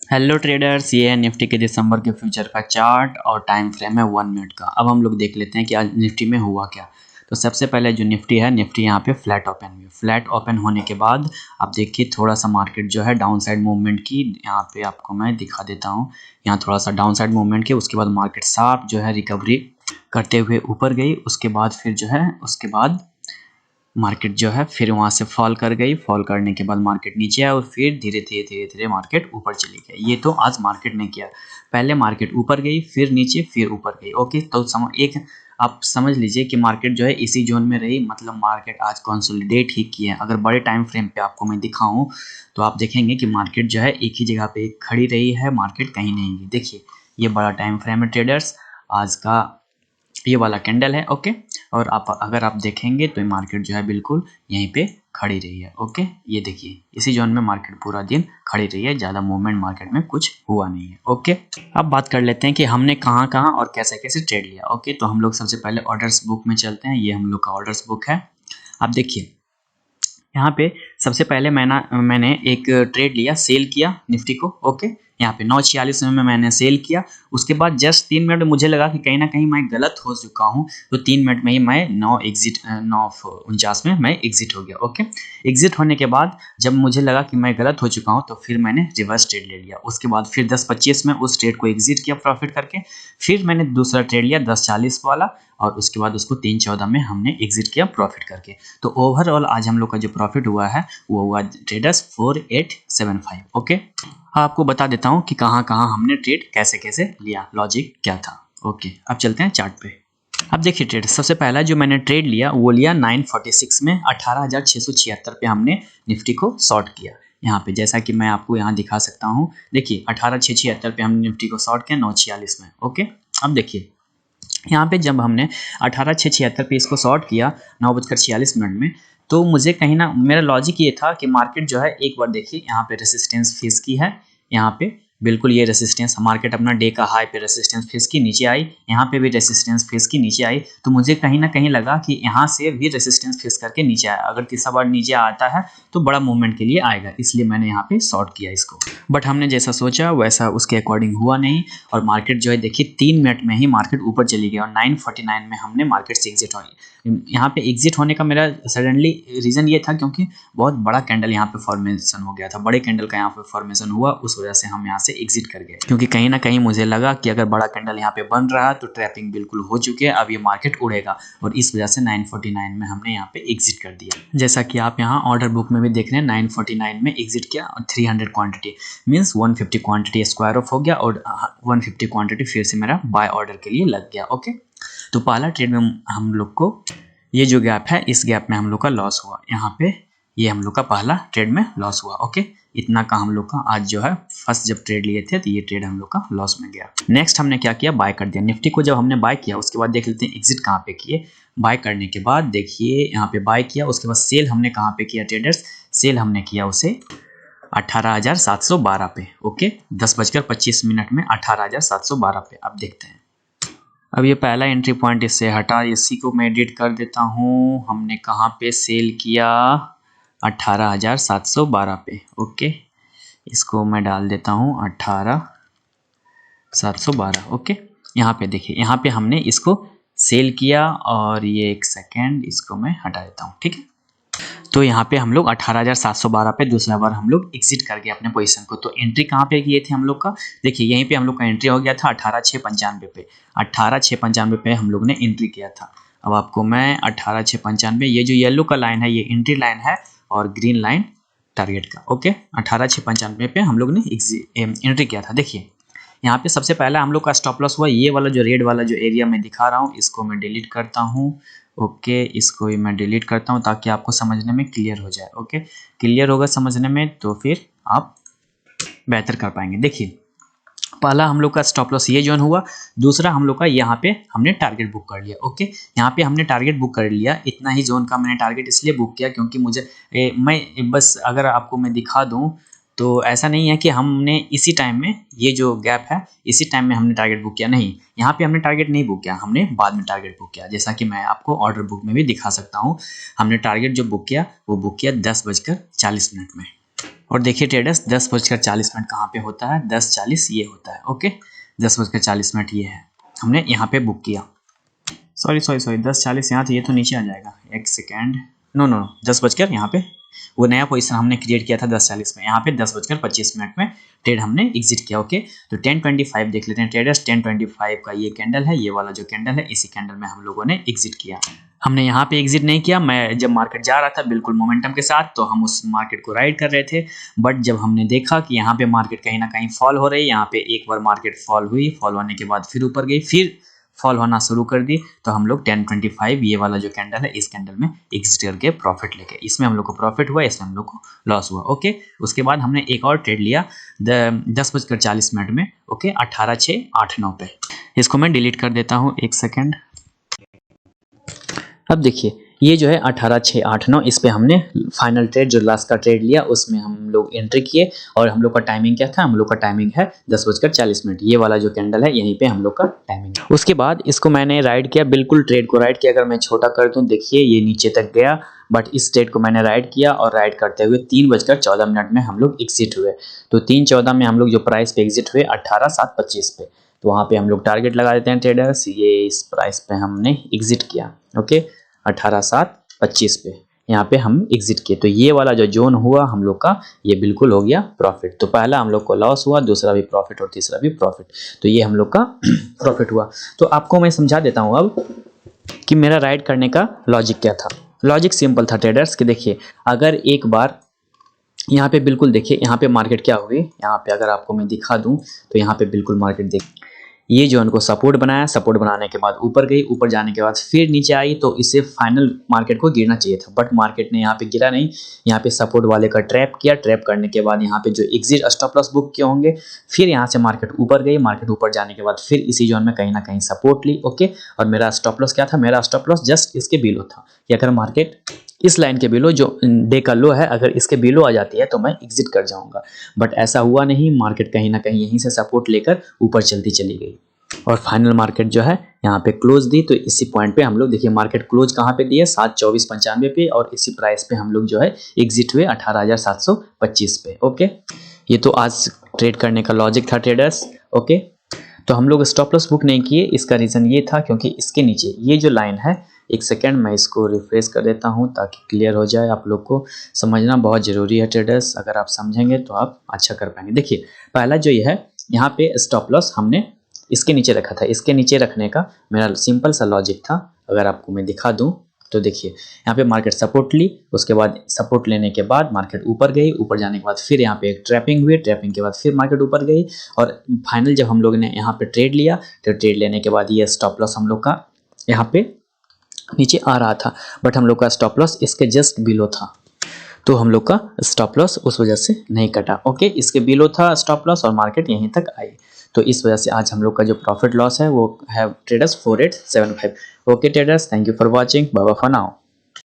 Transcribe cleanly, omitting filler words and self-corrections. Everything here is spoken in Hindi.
हेलो ट्रेडर्स, ये है निफ्टी के दिसंबर के फ्यूचर का चार्ट और टाइम फ्रेम है 1 मिनट का। अब हम लोग देख लेते हैं कि आज निफ्टी में हुआ क्या। तो सबसे पहले जो निफ्टी है, निफ्टी यहाँ पे फ्लैट ओपन हुई। फ्लैट ओपन होने के बाद आप देखिए थोड़ा सा मार्केट जो है डाउन साइड मूवमेंट की, यहाँ पे आपको मैं दिखा देता हूँ। यहाँ थोड़ा सा डाउन साइड मूवमेंट की, उसके बाद मार्केट साफ जो है रिकवरी करते हुए ऊपर गई। उसके बाद फिर जो है उसके बाद मार्केट जो है फिर वहाँ से फॉल कर गई। फॉल करने के बाद मार्केट नीचे आया और फिर धीरे धीरे धीरे धीरे मार्केट ऊपर चली गई। ये तो आज मार्केट ने किया। पहले मार्केट ऊपर गई, फिर नीचे, फिर ऊपर गई। ओके, तो आप समझ लीजिए कि मार्केट जो है इसी जोन में रही, मतलब मार्केट आज कंसोलिडेट ही की है। अगर बड़े टाइम फ्रेम पे आपको मैं दिखाऊं तो आप देखेंगे कि मार्केट जो है एक ही जगह पे खड़ी रही है, मार्केट कहीं नहीं गई। देखिए ये बड़ा टाइम फ्रेम है ट्रेडर्स, आज का ये वाला कैंडल है। ओके, और अगर आप देखेंगे तो मार्केट जो है बिल्कुल यहीं पे खड़ी रही है। ओके, ये देखिए इसी जोन में मार्केट पूरा दिन खड़ी रही है, ज़्यादा मूवमेंट मार्केट में कुछ हुआ नहीं है। ओके, अब बात कर लेते हैं कि हमने कहाँ कहाँ और कैसे कैसे ट्रेड लिया। ओके, तो हम लोग सबसे पहले ऑर्डर्स बुक में चलते हैं। ये हम लोग का ऑर्डर्स बुक है। आप देखिए यहाँ पे सबसे पहले मैंने एक ट्रेड लिया, सेल किया निफ्टी को। ओके, यहाँ पे 9:46 में मैंने सेल किया। उसके बाद जस्ट 3 मिनट मुझे लगा कि कहीं ना कहीं मैं गलत हो चुका हूँ, तो 3 मिनट में ही मैं 9:49 में मैं एग्जिट हो गया। ओके, एग्जिट होने के बाद जब मुझे लगा कि मैं गलत हो चुका हूँ तो फिर मैंने रिवर्स ट्रेड ले लिया। उसके बाद फिर 10:25 में उस ट्रेड को एग्जिट किया प्रॉफिट करके। फिर मैंने दूसरा ट्रेड लिया 10:40 वाला, और उसके बाद उसको 3:14 में हमने एग्जिट किया प्रॉफिट करके। तो ओवरऑल आज हम लोग का जो प्रॉफिट हुआ है वो हुआ ट्रेडर्स 4875। ओके, आपको बता देता हूँ कि कहाँ कहाँ हमने ट्रेड कैसे कैसे लिया, लॉजिक क्या था। ओके, अब चलते हैं चार्ट पे। अब देखिए ट्रेड, सबसे पहला जो मैंने ट्रेड लिया वो लिया 946 में 18,676 पे हमने निफ्टी को शॉर्ट किया। यहाँ पे जैसा कि मैं आपको यहाँ दिखा सकता हूँ, देखिए 18,676 पे हमने निफ्टी को शॉर्ट किया 9:46 में। ओके, अब देखिए यहाँ पे जब हमने 18,676 पे इसको शॉर्ट किया 9:46 में, तो मुझे कहीं ना मेरा लॉजिक ये था कि मार्केट जो है एक बार देखिए यहाँ पे रेसिस्टेंस फेस की है। यहाँ पे बिल्कुल ये रेसिस्टेंस, मार्केट अपना डे का हाई पे रेसिस्टेंस फेस की नीचे आई, यहाँ पे भी रेसिस्टेंस फेस की नीचे आई। तो मुझे कहीं ना कहीं लगा कि यहाँ से भी रेसिस्टेंस फेस करके नीचे आया, अगर तीसरा बार नीचे आता है तो बड़ा मूवमेंट के लिए आएगा, इसलिए मैंने यहाँ पे शॉर्ट किया इसको। बट हमने जैसा सोचा वैसा उसके अकॉर्डिंग हुआ नहीं, और मार्केट जो है देखिए 3 मिनट में ही मार्केट ऊपर चली गई और 9:49 में हमने मार्केट से एग्जिट हुई। यहाँ पे एग्जिट होने का मेरा सडनली रीज़न ये था क्योंकि बहुत बड़ा कैंडल यहाँ पे फॉर्मेशन हो गया था, बड़े कैंडल का यहाँ पे फॉर्मेशन हुआ, उस वजह से हम यहाँ से एग्जिट कर गए। क्योंकि कहीं ना कहीं मुझे लगा कि अगर बड़ा कैंडल यहाँ पे बन रहा है तो ट्रैपिंग बिल्कुल हो चुकी है, अब ये मार्केट उड़ेगा, और इस वजह से 9:49 में हमने यहाँ पे एग्जिट कर दिया। जैसा कि आप यहाँ ऑर्डर बुक में भी देख रहे हैं 9:49 में एग्जिट किया, और 300 quantity means 150 quantity square of हो गया, और 150 क्वांटिटी फिर से मेरा बाय ऑर्डर के लिए लग गया। ओके, तो पहला ट्रेड में हम लोग को ये जो गैप है, इस गैप में हम लोग का लॉस हुआ। यहाँ पे ये हम लोग का पहला ट्रेड में लॉस हुआ। ओके, इतना का हम लोग का आज जो है फर्स्ट जब ट्रेड लिए थे तो ये ट्रेड हम लोग का लॉस में गया। नेक्स्ट हमने क्या किया, बाय कर दिया निफ्टी को। जब हमने बाय किया उसके बाद देख लेते हैं एग्जिट कहाँ पे किए। बाय करने के बाद देखिए यहाँ पे बाय किया, उसके बाद सेल हमने कहाँ पे किया ट्रेडर्स, सेल हमने किया उसे 18,712 पे। ओके, 10:25 में 18,712 पे। अब देखते हैं, अब ये पहला एंट्री पॉइंट इससे हटा, इसी को मैं एडिट कर देता हूँ। हमने कहाँ पे सेल किया, 18,712 पे। ओके, इसको मैं डाल देता हूँ 18,712। ओके, यहाँ पे देखिए, यहाँ पे हमने इसको सेल किया, और ये एक सेकेंड इसको मैं हटा देता हूँ। ठीक है, तो यहाँ पे हम लोग 18,712 पे दूसरा बार हम लोग एग्जिट कर गए अपने पोजीशन को। तो एंट्री कहाँ पे किए थे हम लोग का, देखिए यहीं पे हम लोग का एंट्री हो गया था 18,695 पे। 18,695 पे हम लोग ने एंट्री किया था। अब आपको मैं 18,695, ये जो येलो का लाइन है ये एंट्री लाइन है, और ग्रीन लाइन टारगेट का। ओके, 18,695 पे हम लोग ने एंट्री किया था। देखिए यहाँ पे सबसे पहला हम लोग का स्टॉप लॉस हुआ, ये वाला जो रेड वाला जो एरिया मैं दिखा रहा हूँ इसको मैं डिलीट करता हूँ। ओके, इसको भी मैं डिलीट करता हूँ ताकि आपको समझने में क्लियर हो जाए। ओके, क्लियर होगा समझने में तो फिर आप बेहतर कर पाएंगे। देखिए पहला हम लोग का स्टॉप लॉस ये जोन हुआ, दूसरा हम लोग का यहाँ पे हमने टारगेट बुक कर लिया। ओके, यहाँ पे हमने टारगेट बुक कर लिया, इतना ही जोन का मैंने टारगेट इसलिए बुक किया क्योंकि मुझे मैं बस अगर आपको मैं दिखा दूँ तो ऐसा नहीं है कि हमने इसी टाइम में, ये जो गैप है इसी टाइम में हमने टारगेट बुक किया, नहीं, यहाँ पे हमने टारगेट नहीं बुक किया, हमने बाद में टारगेट बुक किया। जैसा कि मैं आपको ऑर्डर बुक में भी दिखा सकता हूँ, हमने टारगेट जो बुक किया वो बुक किया 10:40 में। और देखिए ट्रेडर्स 10:40 कहाँ पे होता है, 10:40 ये होता है। ओके 10:40 ये है, हमने यहाँ पे बुक किया। सॉरी 10:40 यहाँ, तो ये तो नीचे आ जाएगा, एक सेकेंड, नो नो 10 बजकर यहाँ पे वो नया पोजीशन हमने क्रिएट किया था 10:40 में, यहाँ पे 10:25 में ट्रेड हमने एग्जिट किया। ओके तो 10:25 देख लेते हैं ट्रेडर्स। 10:25 का ये कैंडल है, ये वाला जो कैंडल है, इसी कैंडल में हम लोगों ने एग्जिट किया। हमने यहाँ पे एग्जिट नहीं किया, मैं जब मार्केट जा रहा था बिल्कुल मोमेंटम के साथ, तो हम उस मार्केट को राइड कर रहे थे। बट जब हमने देखा कि यहाँ पे मार्केट कहीं ना कहीं फॉल हो रही है, यहाँ पे एक बार मार्केट फॉल हुई, फॉल होने के बाद फिर ऊपर गई, फिर फॉल होना शुरू कर दी, तो हम लोग 10:25 ये वाला जो कैंडल है, इस कैंडल में एग्जिट करके प्रॉफिट लेके, इसमें हम लोग को प्रॉफिट हुआ, इसमें हम लोग को लॉस हुआ। ओके उसके बाद हमने एक और ट्रेड लिया 10:40 में। ओके 18,689 पे। इसको मैं डिलीट कर देता हूँ, एक सेकेंड। अब देखिए ये जो है 18,689, इस पे हमने फाइनल ट्रेड जो लास्ट का ट्रेड लिया उसमें हम लोग एंट्री किए, और हम लोग का टाइमिंग क्या था, हम लोग का टाइमिंग है 10:40। ये वाला जो कैंडल है यहीं पे हम लोग का टाइमिंग है। उसके बाद इसको मैंने राइड किया, बिल्कुल ट्रेड को राइड किया। अगर मैं छोटा कर दूं, देखिए ये नीचे तक गया, बट इस ट्रेड को मैंने राइड किया, और राइड करते हुए 3:14 में हम लोग एग्जिट हुए। तो 3:14 में हम लोग जो प्राइस पे एग्जिट हुए 18,725 पे, तो वहाँ पे हम लोग टारगेट लगा देते हैं ट्रेडर्स, ये इस प्राइस पे हमने एग्जिट किया। ओके 18,725 पे यहाँ पे हम एग्जिट किए। तो ये वाला जो जोन हुआ हम लोग का, ये बिल्कुल हो गया प्रॉफिट। तो पहला हम लोग को लॉस हुआ, दूसरा भी प्रॉफिट और तीसरा भी प्रॉफिट, तो ये हम लोग का प्रॉफिट हुआ। तो आपको मैं समझा देता हूँ अब कि मेरा राइड करने का लॉजिक क्या था। लॉजिक सिंपल था ट्रेडर्स कि देखिए, अगर एक बार यहाँ पे बिल्कुल देखिए, यहाँ पे मार्केट क्या हुई, यहाँ पे अगर आपको मैं दिखा दूँ तो यहाँ पे बिल्कुल मार्केट देख, ये जो उनको सपोर्ट बनाया, सपोर्ट बनाने के बाद ऊपर गई, ऊपर जाने के बाद फिर नीचे आई, तो इसे फाइनल मार्केट को गिरना चाहिए था, बट मार्केट ने यहाँ पे गिरा नहीं। यहाँ पे सपोर्ट वाले का ट्रैप किया, ट्रैप करने के बाद यहाँ पे जो एग्जिट स्टॉप लॉस बुक किए होंगे, फिर यहाँ से मार्केट ऊपर गई, मार्केट ऊपर जाने के बाद फिर इसी जोन में कहीं ना कहीं सपोर्ट ली। ओके और मेरा स्टॉप लॉस क्या था, मेरा स्टॉप लॉस जस्ट इसके बिलो था कि अगर मार्केट इस लाइन के बिलो, जो डे का लो है, अगर इसके बिलो आ जाती है तो मैं एग्जिट कर जाऊंगा। बट ऐसा हुआ नहीं, मार्केट कहीं ना कहीं यहीं से सपोर्ट लेकर ऊपर चलती चली गई, और फाइनल मार्केट जो है यहाँ पे क्लोज दी। तो इसी पॉइंट पे हम लोग देखिए, मार्केट क्लोज कहाँ पे दिए, 724.95 पे, और इसी प्राइस पे हम लोग जो है एग्जिट हुए 18,725 पे। ओके ये तो आज ट्रेड करने का लॉजिक था ट्रेडर्स। ओके तो हम लोग स्टॉप लॉस बुक नहीं किए, इसका रीज़न ये था क्योंकि इसके नीचे ये जो लाइन है, एक सेकेंड मैं इसको रिफ्रेश कर देता हूँ ताकि क्लियर हो जाए। आप लोग को समझना बहुत ज़रूरी है ट्रेडर्स, अगर आप समझेंगे तो आप अच्छा कर पाएंगे। देखिए पहला जो ये है, यहाँ पे स्टॉप लॉस हमने इसके नीचे रखा था, इसके नीचे रखने का मेरा सिंपल सा लॉजिक था। अगर आपको मैं दिखा दूं तो देखिए, यहाँ पे मार्केट सपोर्ट ली, उसके बाद सपोर्ट लेने के बाद मार्केट ऊपर गई, ऊपर जाने के बाद फिर यहाँ पे एक ट्रैपिंग हुई, ट्रैपिंग के बाद फिर मार्केट ऊपर गई, और फाइनल जब हम लोग ने यहाँ पे ट्रेड लिया, तो ट्रेड लेने के बाद ये स्टॉप लॉस हम लोग का यहाँ पे नीचे आ रहा था, बट हम लोग का स्टॉप लॉस इसके जस्ट बिलो था, तो हम लोग का स्टॉप लॉस उस वजह से नहीं कटा। ओके इसके बिलो था स्टॉप लॉस, और मार्केट यहीं तक आई, तो इस वजह से आज हम लोग का जो प्रॉफिट लॉस है वो है traders 4875। Okay traders, thank you for watching, bye bye for now.